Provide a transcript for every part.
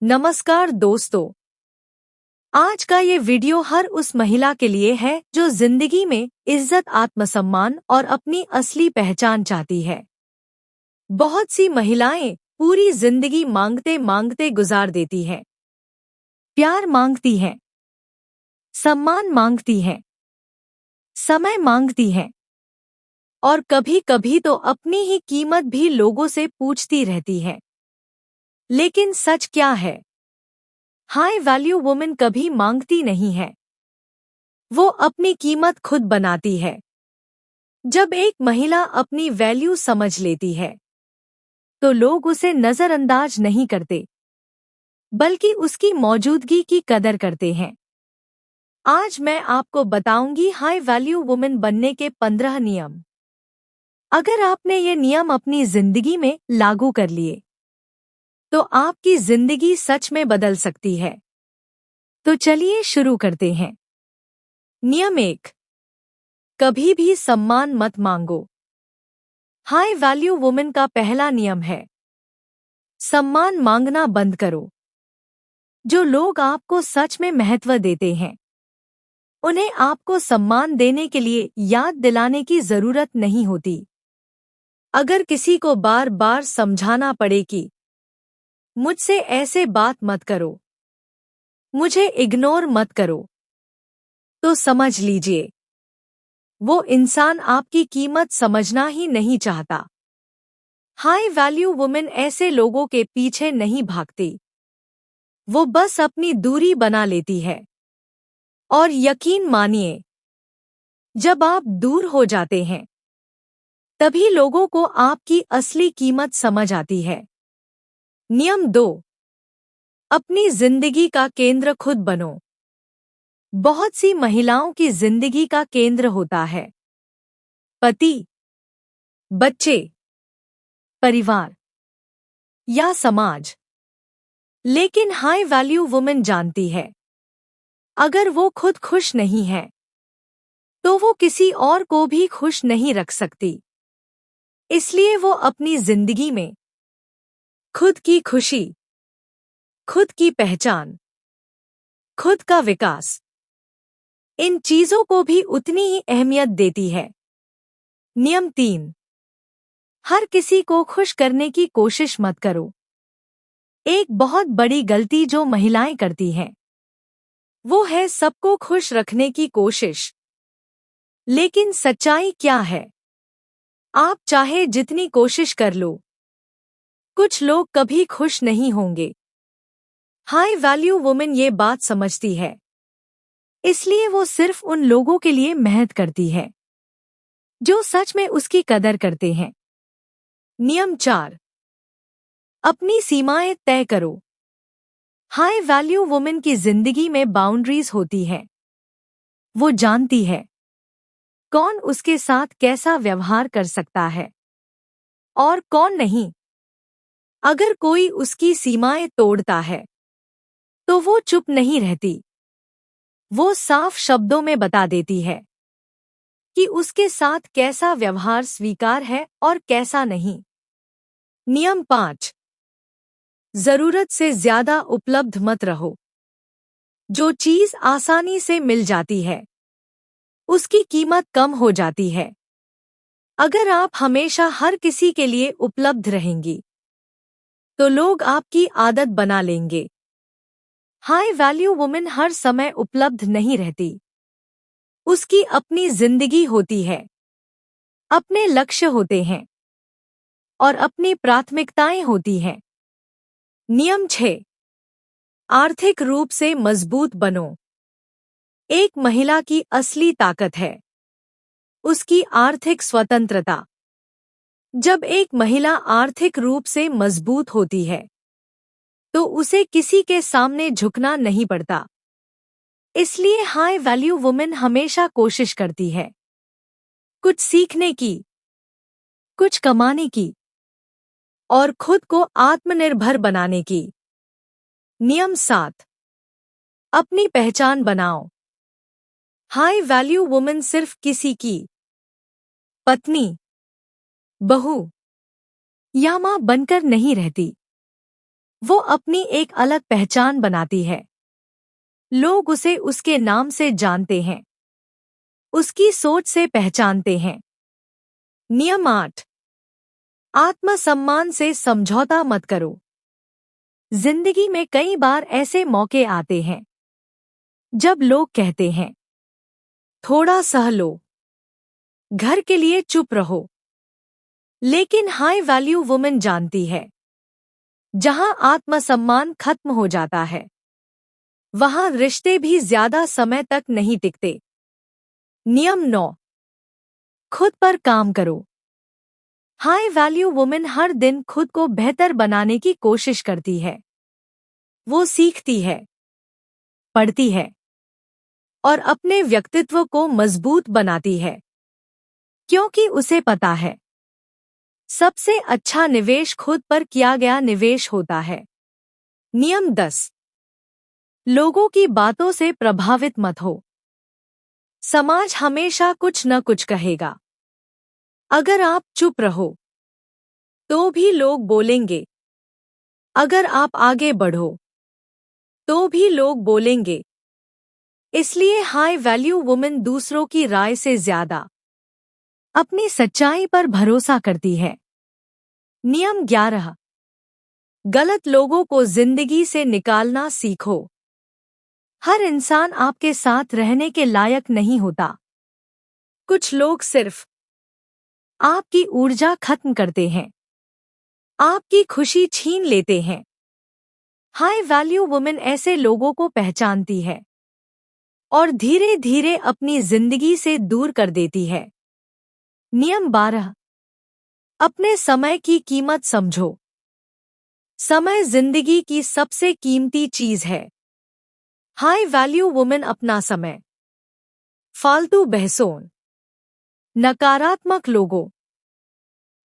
नमस्कार दोस्तों। आज का ये वीडियो हर उस महिला के लिए है जो जिंदगी में इज्जत, आत्मसम्मान और अपनी असली पहचान चाहती है। बहुत सी महिलाएं पूरी जिंदगी मांगते मांगते गुजार देती हैं। प्यार मांगती हैं, सम्मान मांगती हैं, समय मांगती हैं और कभी कभी तो अपनी ही कीमत भी लोगों से पूछती रहती है। लेकिन सच क्या है? हाई वैल्यू वुमेन कभी मांगती नहीं है, वो अपनी कीमत खुद बनाती है। जब एक महिला अपनी वैल्यू समझ लेती है तो लोग उसे नजरअंदाज नहीं करते, बल्कि उसकी मौजूदगी की कदर करते हैं। आज मैं आपको बताऊंगी हाई वैल्यू वुमेन बनने के 15 नियम। अगर आपने ये नियम अपनी जिंदगी में लागू कर लिए तो आपकी जिंदगी सच में बदल सकती है। तो चलिए शुरू करते हैं। नियम 1, कभी भी सम्मान मत मांगो। हाई वैल्यू वुमेन का पहला नियम है, सम्मान मांगना बंद करो। जो लोग आपको सच में महत्व देते हैं, उन्हें आपको सम्मान देने के लिए याद दिलाने की जरूरत नहीं होती। अगर किसी को बार बार समझाना पड़े कि मुझसे ऐसे बात मत करो, मुझे इग्नोर मत करो, तो समझ लीजिए वो इंसान आपकी कीमत समझना ही नहीं चाहता। हाई वैल्यू वुमेन ऐसे लोगों के पीछे नहीं भागती, वो बस अपनी दूरी बना लेती है। और यकीन मानिए, जब आप दूर हो जाते हैं तभी लोगों को आपकी असली कीमत समझ आती है। नियम 2, अपनी जिंदगी का केंद्र खुद बनो। बहुत सी महिलाओं की जिंदगी का केंद्र होता है पति, बच्चे, परिवार या समाज। लेकिन हाई वैल्यू वुमेन जानती है, अगर वो खुद खुश नहीं है तो वो किसी और को भी खुश नहीं रख सकती। इसलिए वो अपनी जिंदगी में खुद की खुशी, खुद की पहचान, खुद का विकास, इन चीजों को भी उतनी ही अहमियत देती है। नियम 3, हर किसी को खुश करने की कोशिश मत करो। एक बहुत बड़ी गलती जो महिलाएं करती हैं वो है सबको खुश रखने की कोशिश। लेकिन सच्चाई क्या है? आप चाहे जितनी कोशिश कर लो, कुछ लोग कभी खुश नहीं होंगे। हाई वैल्यू वुमेन ये बात समझती है, इसलिए वो सिर्फ उन लोगों के लिए मेहनत करती है जो सच में उसकी कदर करते हैं। नियम 4, अपनी सीमाएं तय करो। हाई वैल्यू वुमेन की जिंदगी में बाउंड्रीज होती है। वो जानती है कौन उसके साथ कैसा व्यवहार कर सकता है और कौन नहीं। अगर कोई उसकी सीमाएं तोड़ता है तो वो चुप नहीं रहती, वो साफ शब्दों में बता देती है कि उसके साथ कैसा व्यवहार स्वीकार है और कैसा नहीं। नियम 5, जरूरत से ज्यादा उपलब्ध मत रहो। जो चीज आसानी से मिल जाती है उसकी कीमत कम हो जाती है। अगर आप हमेशा हर किसी के लिए उपलब्ध रहेंगी तो लोग आपकी आदत बना लेंगे। हाई वैल्यू वुमेन हर समय उपलब्ध नहीं रहती, उसकी अपनी जिंदगी होती है, अपने लक्ष्य होते हैं और अपनी प्राथमिकताएं होती हैं। नियम 6, आर्थिक रूप से मजबूत बनो। एक महिला की असली ताकत है उसकी आर्थिक स्वतंत्रता। जब एक महिला आर्थिक रूप से मजबूत होती है तो उसे किसी के सामने झुकना नहीं पड़ता। इसलिए हाई वैल्यू वुमेन हमेशा कोशिश करती है कुछ सीखने की, कुछ कमाने की और खुद को आत्मनिर्भर बनाने की। नियम 7, अपनी पहचान बनाओ। हाई वैल्यू वुमेन सिर्फ किसी की पत्नी, बहू या मां बनकर नहीं रहती, वो अपनी एक अलग पहचान बनाती है। लोग उसे उसके नाम से जानते हैं, उसकी सोच से पहचानते हैं। नियम 8। आत्मसम्मान से समझौता मत करो। जिंदगी में कई बार ऐसे मौके आते हैं जब लोग कहते हैं, थोड़ा सह लो, घर के लिए चुप रहो। लेकिन हाई वैल्यू वुमन जानती है, जहां आत्मसम्मान खत्म हो जाता है, वहां रिश्ते भी ज्यादा समय तक नहीं टिकते। नियम 9। खुद पर काम करो। हाई वैल्यू वुमन हर दिन खुद को बेहतर बनाने की कोशिश करती है। वो सीखती है, पढ़ती है और अपने व्यक्तित्व को मजबूत बनाती है, क्योंकि उसे पता है, सबसे अच्छा निवेश खुद पर किया गया निवेश होता है। नियम 10। लोगों की बातों से प्रभावित मत हो। समाज हमेशा कुछ न कुछ कहेगा। अगर आप चुप रहो तो भी लोग बोलेंगे। अगर आप आगे बढ़ो तो भी लोग बोलेंगे। इसलिए हाई वैल्यू वुमन दूसरों की राय से ज्यादा अपनी सच्चाई पर भरोसा करती है। नियम 11। गलत लोगों को जिंदगी से निकालना सीखो। हर इंसान आपके साथ रहने के लायक नहीं होता। कुछ लोग सिर्फ आपकी ऊर्जा खत्म करते हैं, आपकी खुशी छीन लेते हैं। हाई वैल्यू वुमन ऐसे लोगों को पहचानती है और धीरे धीरे अपनी जिंदगी से दूर कर देती है। नियम 12। अपने समय की कीमत समझो। समय जिंदगी की सबसे कीमती चीज है। हाई वैल्यू वुमन अपना समय फालतू बहसों, नकारात्मक लोगों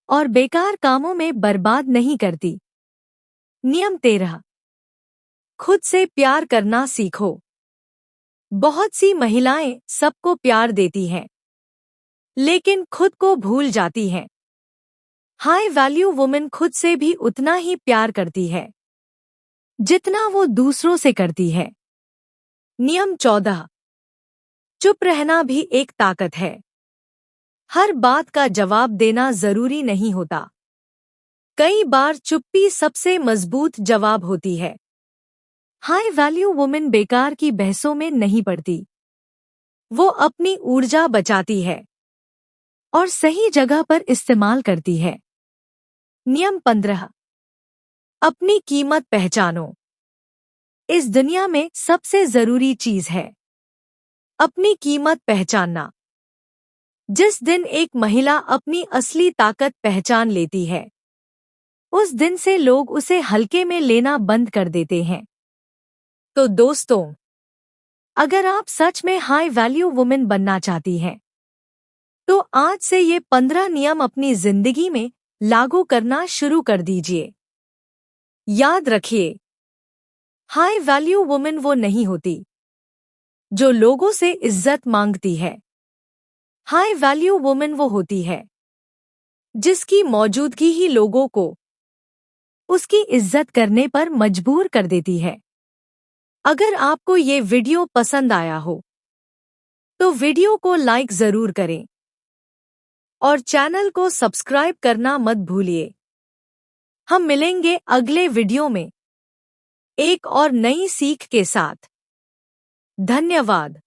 और बेकार कामों में बर्बाद नहीं करती। नियम 13। खुद से प्यार करना सीखो। बहुत सी महिलाएं सबको प्यार देती हैं, लेकिन खुद को भूल जाती हैं। हाई वैल्यू वुमन खुद से भी उतना ही प्यार करती है जितना वो दूसरों से करती है। नियम 14। चुप रहना भी एक ताकत है। हर बात का जवाब देना जरूरी नहीं होता। कई बार चुप्पी सबसे मजबूत जवाब होती है। हाई वैल्यू वुमन बेकार की बहसों में नहीं पड़ती। वो अपनी ऊर्जा बचाती है और सही जगह पर इस्तेमाल करती है। नियम 15। अपनी कीमत पहचानो। इस दुनिया में सबसे जरूरी चीज है अपनी कीमत पहचानना। जिस दिन एक महिला अपनी असली ताकत पहचान लेती है, उस दिन से लोग उसे हल्के में लेना बंद कर देते हैं। तो दोस्तों, अगर आप सच में हाई वैल्यू वुमन बनना चाहती हैं, तो आज से ये 15 नियम अपनी जिंदगी में लागू करना शुरू कर दीजिए। याद रखिए, हाई वैल्यू वुमन वो नहीं होती जो लोगों से इज्जत मांगती है। हाई वैल्यू वुमन वो होती है जिसकी मौजूदगी ही लोगों को उसकी इज्जत करने पर मजबूर कर देती है। अगर आपको ये वीडियो पसंद आया हो तो वीडियो को लाइक जरूर करें और चैनल को सब्सक्राइब करना मत भूलिए। हम मिलेंगे अगले वीडियो में एक और नई सीख के साथ। धन्यवाद।